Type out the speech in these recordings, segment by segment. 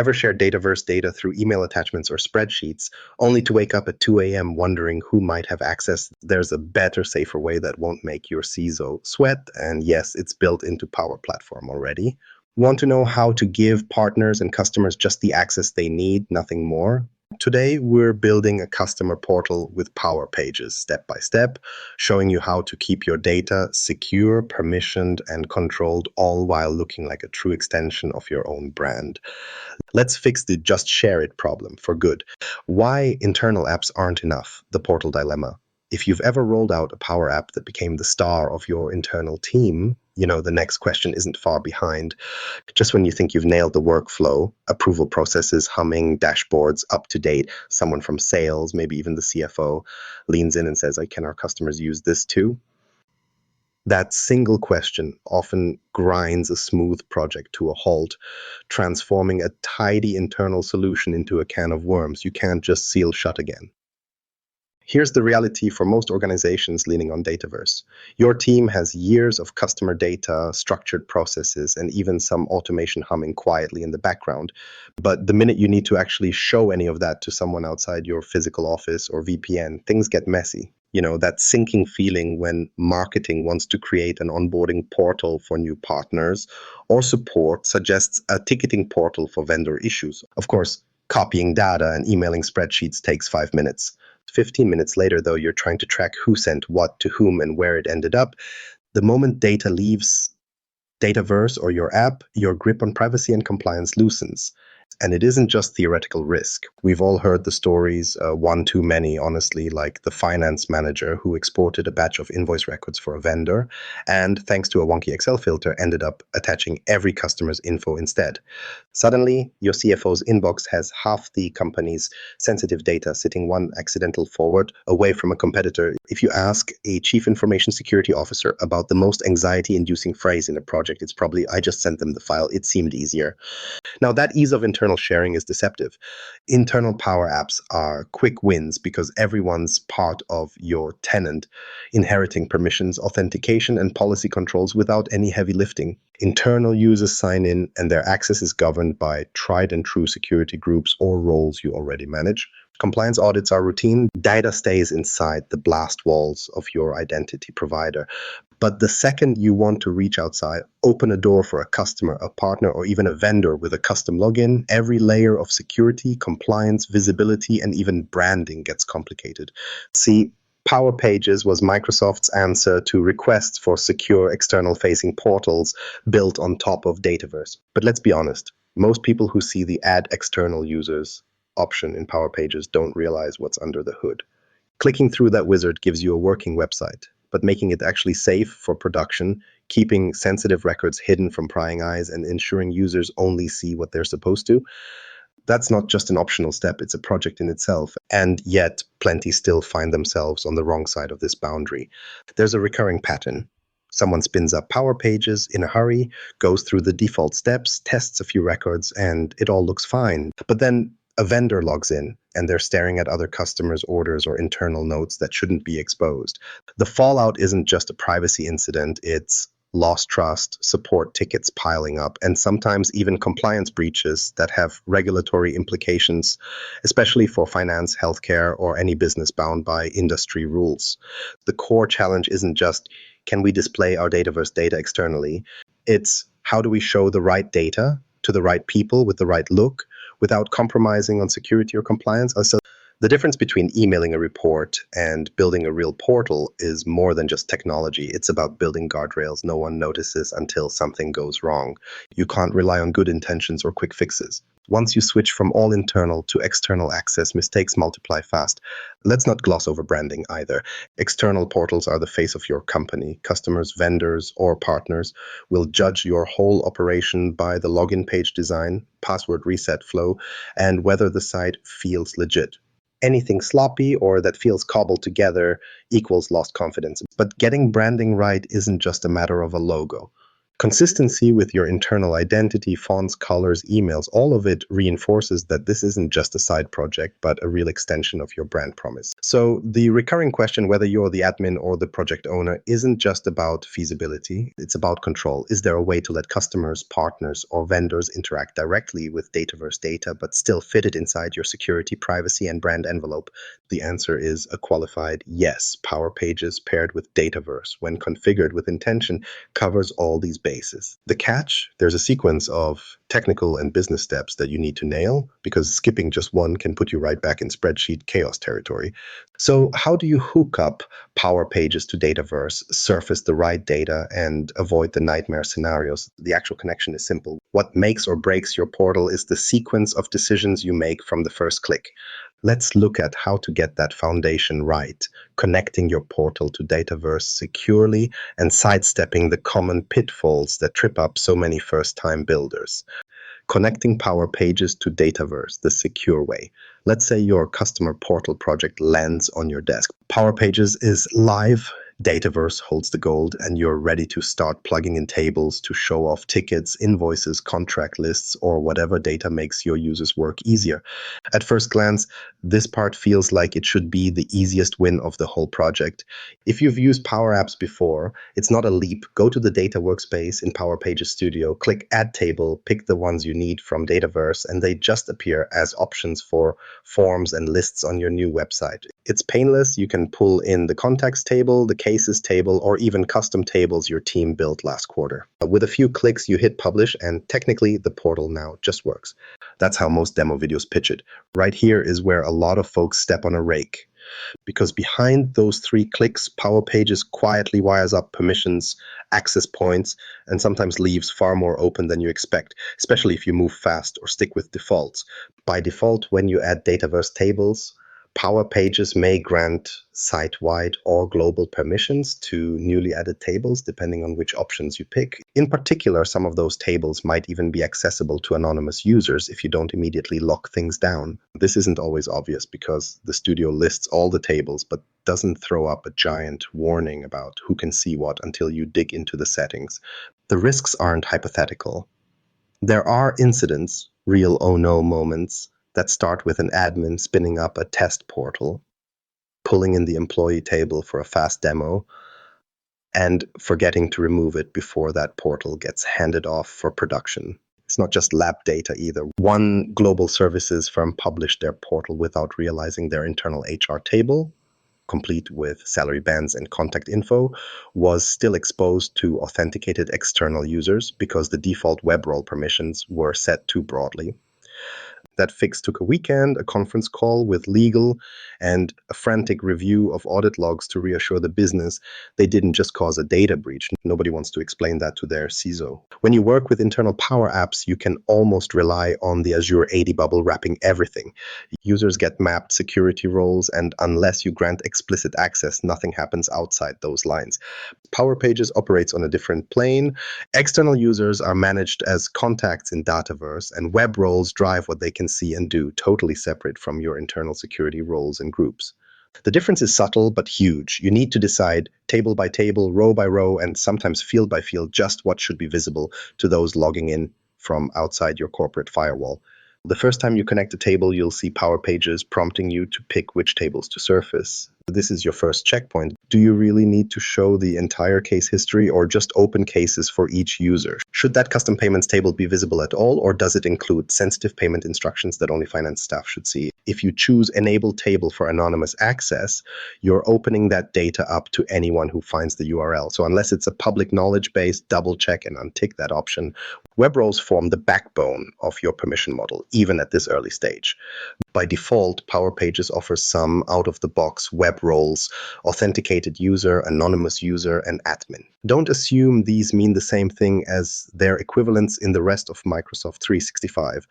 Ever share Dataverse data through email attachments or spreadsheets, only to wake up at 2 a.m. wondering who might have access? There's a better, safer way that won't make your CISO sweat, and yes, it's built into Power Platform already. Want to know how to give partners and customers just the access they need, nothing more? Today, we're building a customer portal with Power Pages, step by step, showing you how to keep your data secure, permissioned, and controlled, all while looking like a true extension of your own brand. Let's fix the just share it problem for good. Why internal apps aren't enough, the portal dilemma. If you've ever rolled out a Power App that became the star of your internal team, the next question isn't far behind. Just when you think you've nailed the workflow, approval processes humming, dashboards up to date, someone from sales, maybe even the CFO, leans in and says, can our customers use this too? That single question often grinds a smooth project to a halt, transforming a tidy internal solution into a can of worms you can't just seal shut again. Here's the reality for most organizations leaning on Dataverse. Your team has years of customer data, structured processes, and even some automation humming quietly in the background. But the minute you need to actually show any of that to someone outside your physical office or VPN, things get messy. That sinking feeling when marketing wants to create an onboarding portal for new partners, or support suggests a ticketing portal for vendor issues. Of course, copying data and emailing spreadsheets takes 5 minutes. 15 minutes later, though, you're trying to track who sent what to whom and where it ended up. The moment data leaves Dataverse or your app, your grip on privacy and compliance loosens. And it isn't just theoretical risk. We've all heard the stories, one too many, honestly, like the finance manager who exported a batch of invoice records for a vendor and, thanks to a wonky Excel filter, ended up attaching every customer's info instead. Suddenly, your CFO's inbox has half the company's sensitive data sitting one accidental forward away from a competitor. If you ask a chief information security officer about the most anxiety-inducing phrase in a project, it's probably, "I just sent them the file. It seemed easier." Now, that ease of internal sharing is deceptive. Internal Power Apps are quick wins because everyone's part of your tenant, inheriting permissions, authentication, and policy controls without any heavy lifting. Internal users sign in, and their access is governed by tried and true security groups or roles you already manage. Compliance audits are routine. Data stays inside the blast walls of your identity provider. But the second you want to reach outside, open a door for a customer, a partner, or even a vendor with a custom login, every layer of security, compliance, visibility, and even branding gets complicated. See, Power Pages was Microsoft's answer to requests for secure external-facing portals built on top of Dataverse. But let's be honest, most people who see the Add External Users option in Power Pages don't realize what's under the hood. Clicking through that wizard gives you a working website, but making it actually safe for production, keeping sensitive records hidden from prying eyes, and ensuring users only see what they're supposed to, that's not just an optional step, it's a project in itself. And yet, plenty still find themselves on the wrong side of this boundary. There's a recurring pattern. Someone spins up Power Pages in a hurry, goes through the default steps, tests a few records, and it all looks fine. But then a vendor logs in, and they're staring at other customers' orders or internal notes that shouldn't be exposed. The fallout isn't just a privacy incident, it's lost trust, support tickets piling up, and sometimes even compliance breaches that have regulatory implications, especially for finance, healthcare, or any business bound by industry rules. The core challenge isn't just, can we display our Dataverse data externally? It's, how do we show the right data to the right people with the right look without compromising on security or compliance? So the difference between emailing a report and building a real portal is more than just technology. It's about building guardrails no one notices until something goes wrong. You can't rely on good intentions or quick fixes. Once you switch from all internal to external access, mistakes multiply fast. Let's not gloss over branding either. External portals are the face of your company. Customers, vendors, or partners will judge your whole operation by the login page design, password reset flow, and whether the site feels legit. Anything sloppy or that feels cobbled together equals lost confidence. But getting branding right isn't just a matter of a logo. Consistency with your internal identity, fonts, colors, emails, all of it reinforces that this isn't just a side project, but a real extension of your brand promise. So the recurring question, whether you're the admin or the project owner, isn't just about feasibility, it's about control. Is there a way to let customers, partners, or vendors interact directly with Dataverse data, but still fit it inside your security, privacy, and brand envelope? The answer is a qualified yes. Power Pages paired with Dataverse, when configured with intention, covers all these bases. The catch, there's a sequence of technical and business steps that you need to nail, because skipping just one can put you right back in spreadsheet chaos territory. So how do you hook up Power Pages to Dataverse, surface the right data, and avoid the nightmare scenarios? The actual connection is simple. What makes or breaks your portal is the sequence of decisions you make from the first click. Let's look at how to get that foundation right, connecting your portal to Dataverse securely and sidestepping the common pitfalls that trip up so many first-time builders. Connecting Power Pages to Dataverse the secure way. Let's say your customer portal project lands on your desk. Power Pages is live, Dataverse holds the gold, and you're ready to start plugging in tables to show off tickets, invoices, contract lists, or whatever data makes your users work easier. At first glance, this part feels like it should be the easiest win of the whole project. If you've used Power Apps before, it's not a leap. Go to the data workspace in Power Pages Studio, click Add Table, pick the ones you need from Dataverse, and they just appear as options for forms and lists on your new website. It's painless. You can pull in the contacts table, the cases table, or even custom tables your team built last quarter. With a few clicks, you hit publish, and technically the portal now just works. That's how most demo videos pitch it. Right here is where a lot of folks step on a rake, because behind those 3 clicks, Power Pages quietly wires up permissions, access points, and sometimes leaves far more open than you expect, especially if you move fast or stick with defaults. By default, when you add Dataverse tables, Power Pages may grant site-wide or global permissions to newly added tables, depending on which options you pick. In particular, some of those tables might even be accessible to anonymous users if you don't immediately lock things down. This isn't always obvious because the studio lists all the tables, but doesn't throw up a giant warning about who can see what until you dig into the settings. The risks aren't hypothetical. There are incidents, real oh no moments, that start with an admin spinning up a test portal, pulling in the employee table for a fast demo, and forgetting to remove it before that portal gets handed off for production. It's not just lab data either. One global services firm published their portal without realizing their internal HR table, complete with salary bands and contact info, was still exposed to authenticated external users because the default web role permissions were set too broadly. That fix took a weekend, a conference call with legal, and a frantic review of audit logs to reassure the business they didn't just cause a data breach. Nobody wants to explain that to their CISO. When you work with internal Power Apps, you can almost rely on the Azure AD bubble wrapping everything. Users get mapped security roles, and unless you grant explicit access, nothing happens outside those lines. Power Pages operates on a different plane. External users are managed as contacts in Dataverse, and web roles drive what they can see and do, totally separate from your internal security roles and groups. The difference is subtle but huge. You need to decide table by table, row by row, and sometimes field by field just what should be visible to those logging in from outside your corporate firewall. The first time you connect a table, you'll see Power Pages prompting you to pick which tables to surface. This is your first checkpoint. Do you really need to show the entire case history or just open cases for each user? Should that custom payments table be visible at all, or does it include sensitive payment instructions that only finance staff should see? If you choose Enable Table for anonymous access, you're opening that data up to anyone who finds the URL. So unless it's a public knowledge base, double check and untick that option. Web roles form the backbone of your permission model, even at this early stage. By default, Power Pages offers some out-of-the-box web roles: authenticated user, anonymous user, and admin. Don't assume these mean the same thing as their equivalents in the rest of Microsoft 365.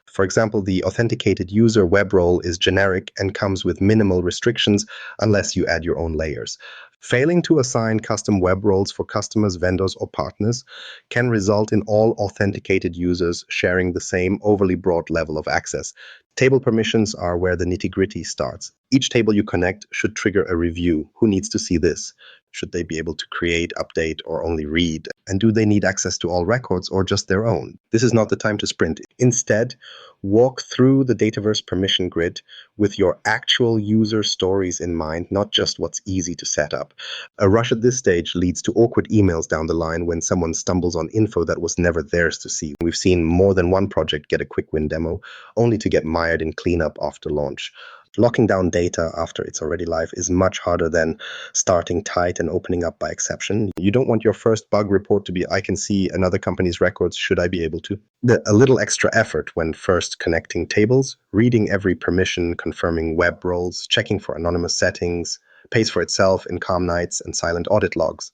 For example, the authenticated user web role is generic and comes with minimal restrictions unless you add your own layers. Failing to assign custom web roles for customers, vendors, or partners can result in all authenticated users sharing the same overly broad level of access. Table permissions are where the nitty-gritty starts. Each table you connect should trigger a review. Who needs to see this? Should they be able to create, update, or only read? And do they need access to all records or just their own? This is not the time to sprint. Instead, walk through the Dataverse permission grid with your actual user stories in mind, not just what's easy to set up. A rush at this stage leads to awkward emails down the line when someone stumbles on info that was never theirs to see. We've seen more than one project get a quick win demo, only to get mired in cleanup after launch. Locking down data after it's already live is much harder than starting tight and opening up by exception. You don't want your first bug report to be, I can see another company's records, should I be able to? A little extra effort when first connecting tables, reading every permission, confirming web roles, checking for anonymous settings, pays for itself in calm nights and silent audit logs.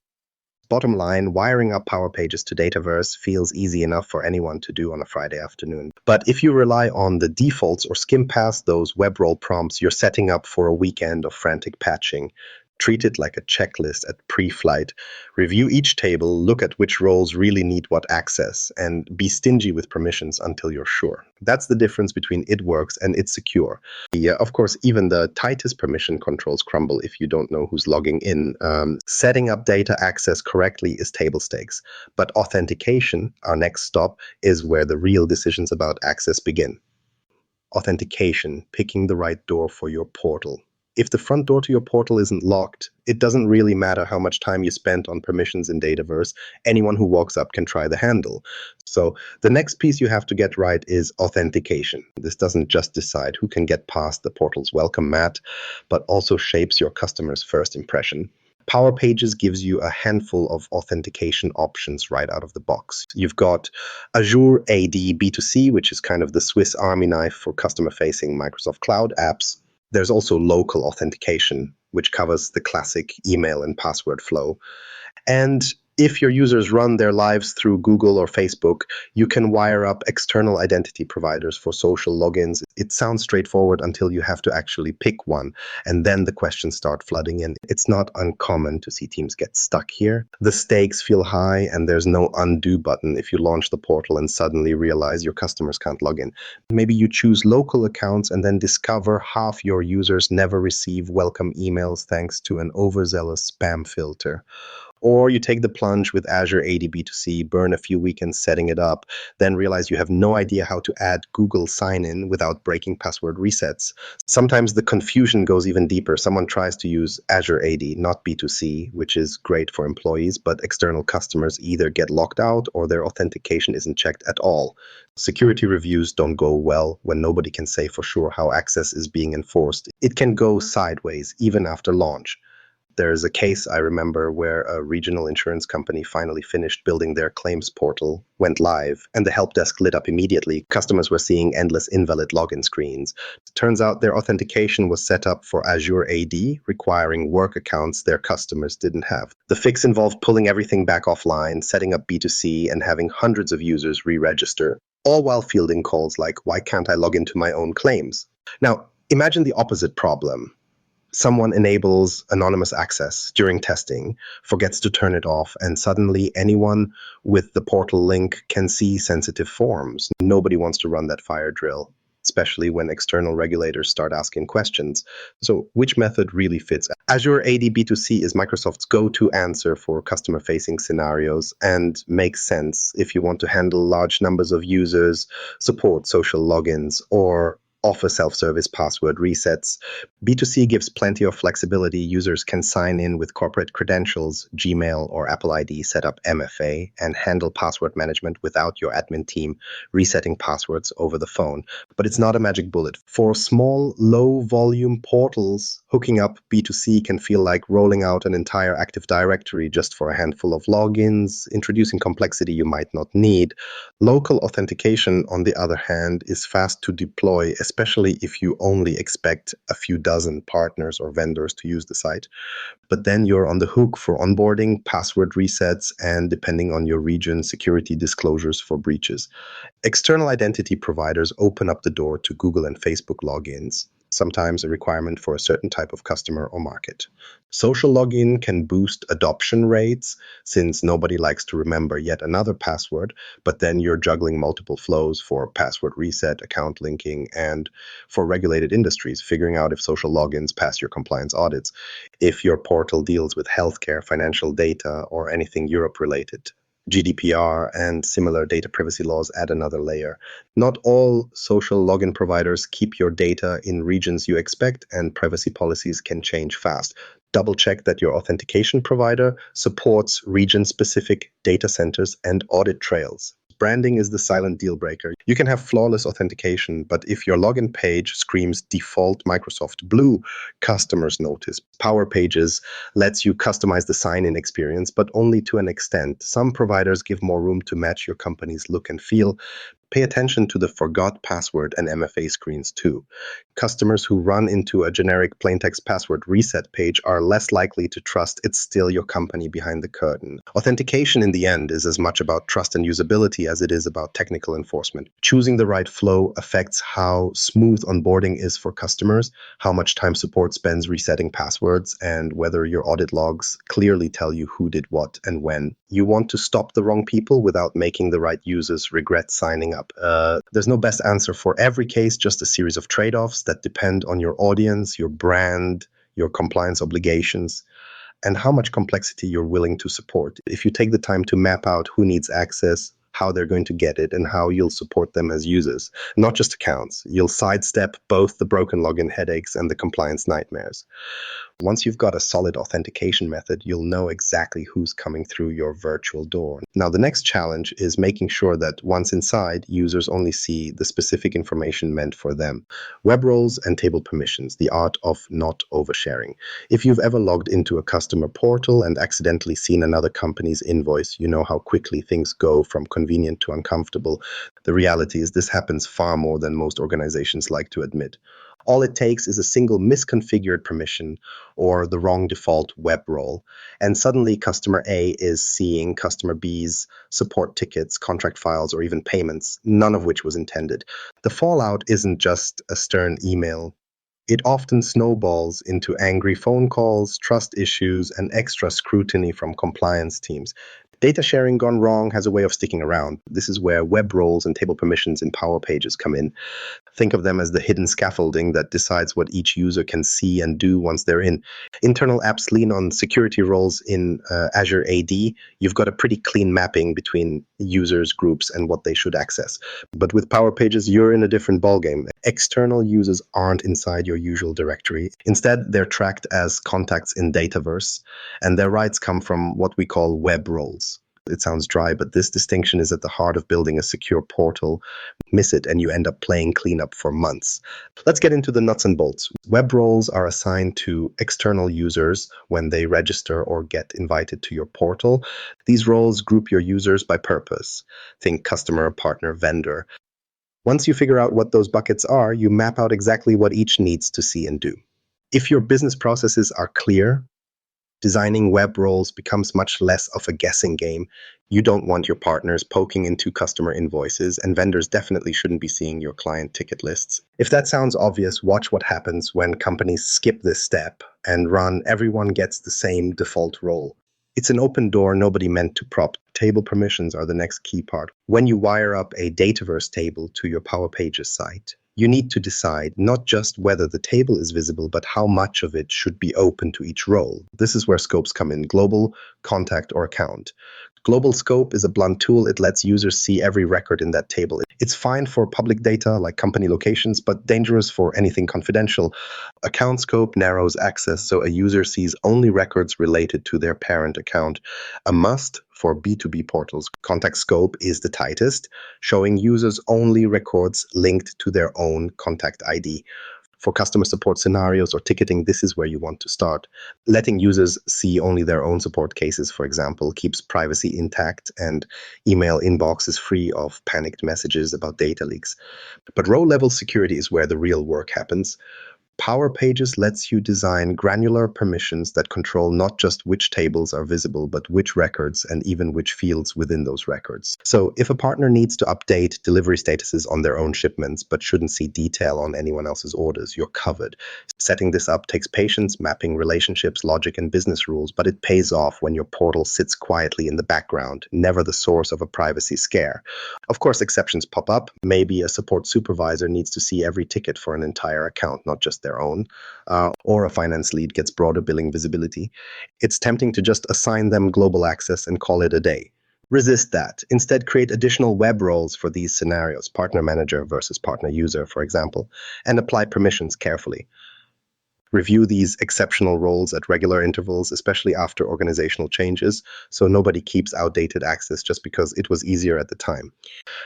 Bottom line, wiring up Power Pages to Dataverse feels easy enough for anyone to do on a Friday afternoon. But if you rely on the defaults or skim past those web role prompts, you're setting up for a weekend of frantic patching. Treat it like a checklist at pre-flight. Review each table, look at which roles really need what access, and be stingy with permissions until you're sure. That's the difference between it works and it's secure. Yeah, of course, even the tightest permission controls crumble if you don't know who's logging in. Setting up data access correctly is table stakes, but authentication, our next stop, is where the real decisions about access begin. Authentication, picking the right door for your portal. If the front door to your portal isn't locked, it doesn't really matter how much time you spent on permissions in Dataverse. Anyone who walks up can try the handle. So the next piece you have to get right is authentication. This doesn't just decide who can get past the portal's welcome mat, but also shapes your customer's first impression. Power Pages gives you a handful of authentication options right out of the box. You've got Azure AD B2C, which is kind of the Swiss Army knife for customer-facing Microsoft Cloud apps. There's also local authentication, which covers the classic email and password flow. And if your users run their lives through Google or Facebook, you can wire up external identity providers for social logins. It sounds straightforward until you have to actually pick one, and then the questions start flooding in. It's not uncommon to see teams get stuck here. The stakes feel high, and there's no undo button if you launch the portal and suddenly realize your customers can't log in. Maybe you choose local accounts and then discover half your users never receive welcome emails thanks to an overzealous spam filter. Or you take the plunge with Azure AD B2C, burn a few weekends setting it up, then realize you have no idea how to add Google sign-in without breaking password resets. Sometimes the confusion goes even deeper. Someone tries to use Azure AD, not B2C, which is great for employees, but external customers either get locked out or their authentication isn't checked at all. Security reviews don't go well when nobody can say for sure how access is being enforced. It can go sideways even after launch. There's a case I remember where a regional insurance company finally finished building their claims portal, went live, and the help desk lit up immediately. Customers were seeing endless invalid login screens. Turns out their authentication was set up for Azure AD, requiring work accounts their customers didn't have. The fix involved pulling everything back offline, setting up B2C, and having hundreds of users re-register, all while fielding calls like, why can't I log into my own claims? Now, imagine the opposite problem. Someone enables anonymous access during testing, forgets to turn it off, and suddenly anyone with the portal link can see sensitive forms. Nobody wants to run that fire drill, especially when external regulators start asking questions. So which method really fits? Azure AD B2C is Microsoft's go-to answer for customer-facing scenarios and makes sense if you want to handle large numbers of users, support social logins, or offer self-service password resets. B2C gives plenty of flexibility. Users can sign in with corporate credentials, Gmail or Apple ID, set up MFA, and handle password management without your admin team resetting passwords over the phone. But it's not a magic bullet. For small, low-volume portals, hooking up B2C can feel like rolling out an entire Active Directory just for a handful of logins, introducing complexity you might not need. Local authentication, on the other hand, is fast to deploy, especially if you only expect a few dozen partners or vendors to use the site. But then you're on the hook for onboarding, password resets, and depending on your region, security disclosures for breaches. External identity providers open up the door to Google and Facebook logins. sometimes a requirement for a certain type of customer or market. Social login can boost adoption rates since nobody likes to remember yet another password, but then you're juggling multiple flows for password reset, account linking, and for regulated industries, figuring out if social logins pass your compliance audits, if your portal deals with healthcare, financial data, or anything Europe related. GDPR and similar data privacy laws add another layer. Not all social login providers keep your data in regions you expect, and privacy policies can change fast. Double check that your authentication provider supports region specific data centers and audit trails. Branding is the silent deal breaker. You can have flawless authentication, but if your login page screams default Microsoft Blue, customers notice. Power Pages lets you customize the sign-in experience, but only to an extent. Some providers give more room to match your company's look and feel. Pay attention to the forgot password and MFA screens too. Customers who run into a generic plaintext password reset page are less likely to trust it's still your company behind the curtain. Authentication in the end is as much about trust and usability as it is about technical enforcement. Choosing the right flow affects how smooth onboarding is for customers, how much time support spends resetting passwords, and whether your audit logs clearly tell you who did what and when. You want to stop the wrong people without making the right users regret signing up. There's no best answer for every case, just a series of trade-offs that depend on your audience, your brand, your compliance obligations, and how much complexity you're willing to support. If you take the time to map out who needs access, how they're going to get it, and how you'll support them as users, not just accounts, you'll sidestep both the broken login headaches and the compliance nightmares. Once you've got a solid authentication method, you'll know exactly who's coming through your virtual door. Now, the next challenge is making sure that once inside, users only see the specific information meant for them. Web roles and table permissions, the art of not oversharing. If you've ever logged into a customer portal and accidentally seen another company's invoice, you know how quickly things go from convenient to uncomfortable. The reality is this happens far more than most organizations like to admit. All it takes is a single misconfigured permission or the wrong default web role, and suddenly customer A is seeing customer B's support tickets, contract files, or even payments, none of which was intended. The fallout isn't just a stern email. It often snowballs into angry phone calls, trust issues, and extra scrutiny from compliance teams. Data sharing gone wrong has a way of sticking around. This is where web roles and table permissions in Power Pages come in. Think of them as the hidden scaffolding that decides what each user can see and do once they're in. Internal apps lean on security roles in Azure AD. You've got a pretty clean mapping between users, groups, and what they should access. But with Power Pages, you're in a different ballgame. External users aren't inside your usual directory. Instead, they're tracked as contacts in Dataverse, and their rights come from what we call web roles. It sounds dry, but this distinction is at the heart of building a secure portal. Miss it, and you end up playing cleanup for months. Let's get into the nuts and bolts. Web roles are assigned to external users when they register or get invited to your portal. These roles group your users by purpose. Think customer, partner, vendor. Once you figure out what those buckets are, you map out exactly what each needs to see and do. If your business processes are clear, designing web roles becomes much less of a guessing game. You don't want your partners poking into customer invoices, and vendors definitely shouldn't be seeing your client ticket lists. If that sounds obvious, watch what happens when companies skip this step and run everyone gets the same default role. It's an open door nobody meant to prop. Table permissions are the next key part. When you wire up a Dataverse table to your Power Pages site, you need to decide not just whether the table is visible, but how much of it should be open to each role. This is where scopes come in: global, contact, or account. Global scope is a blunt tool. It lets users see every record in that table. It's fine for public data like company locations, but dangerous for anything confidential. Account scope narrows access, so a user sees only records related to their parent account. A must for B2B portals. Contact scope is the tightest, showing users only records linked to their own contact ID. For customer support scenarios or ticketing, this is where you want to start. Letting users see only their own support cases, for example, keeps privacy intact, and email inbox is free of panicked messages about data leaks. But row-level security is where the real work happens. Power Pages lets you design granular permissions that control not just which tables are visible, but which records and even which fields within those records. So if a partner needs to update delivery statuses on their own shipments, but shouldn't see detail on anyone else's orders, you're covered. Setting this up takes patience, mapping relationships, logic, and business rules, but it pays off when your portal sits quietly in the background, never the source of a privacy scare. Of course, exceptions pop up. Maybe a support supervisor needs to see every ticket for an entire account, not just their own, or a finance lead gets broader billing visibility. It's tempting to just assign them global access and call it a day. Resist that. Instead, create additional web roles for these scenarios, partner manager versus partner user, for example, and apply permissions carefully. Review these exceptional roles at regular intervals, especially after organizational changes, so nobody keeps outdated access just because it was easier at the time.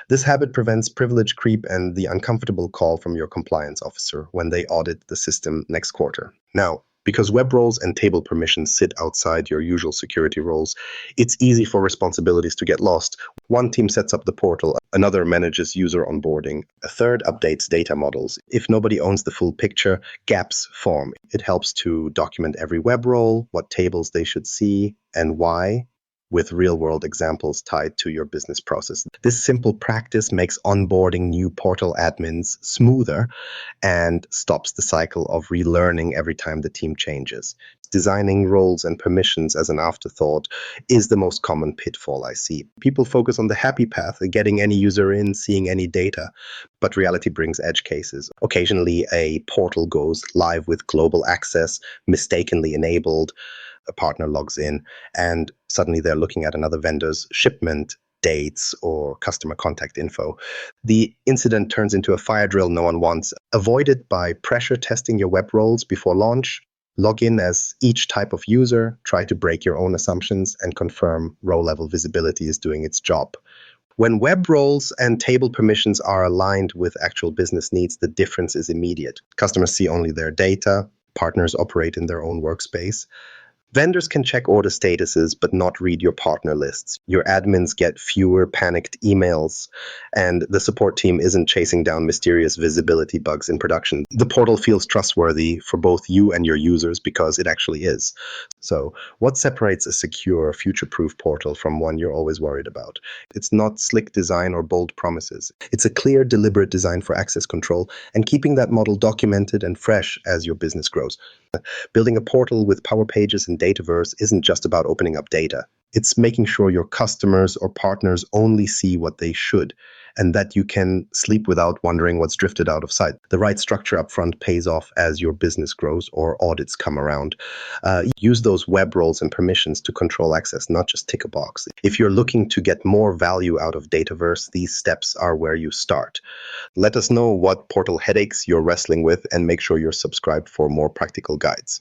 This habit prevents privilege creep and the uncomfortable call from your compliance officer when they audit the system next quarter. Now, because web roles and table permissions sit outside your usual security roles, it's easy for responsibilities to get lost. One team sets up the portal, another manages user onboarding, a third updates data models. If nobody owns the full picture, gaps form. It helps to document every web role, what tables they should see, and why, with real-world examples tied to your business process. This simple practice makes onboarding new portal admins smoother and stops the cycle of relearning every time the team changes. Designing roles and permissions as an afterthought is the most common pitfall I see. People focus on the happy path, getting any user in, seeing any data, but reality brings edge cases. Occasionally, a portal goes live with global access, mistakenly enabled, a partner logs in, and suddenly they're looking at another vendor's shipment dates or customer contact info. The incident turns into a fire drill no one wants. Avoid it by pressure testing your web roles before launch. Log in as each type of user, try to break your own assumptions, and confirm row-level visibility is doing its job. When web roles and table permissions are aligned with actual business needs, the difference is immediate. Customers see only their data, partners operate in their own workspace. Vendors can check order statuses but not read your partner lists. Your admins get fewer panicked emails, and the support team isn't chasing down mysterious visibility bugs in production. The portal feels trustworthy for both you and your users because it actually is. So, what separates a secure, future-proof portal from one you're always worried about? It's not slick design or bold promises. It's a clear, deliberate design for access control and keeping that model documented and fresh as your business grows. Building a portal with Power Pages and Dataverse isn't just about opening up data. It's making sure your customers or partners only see what they should, and that you can sleep without wondering what's drifted out of sight. The right structure up front pays off as your business grows or audits come around. Use those web roles and permissions to control access, not just tick a box. If you're looking to get more value out of Dataverse, these steps are where you start. Let us know what portal headaches you're wrestling with and make sure you're subscribed for more practical guides.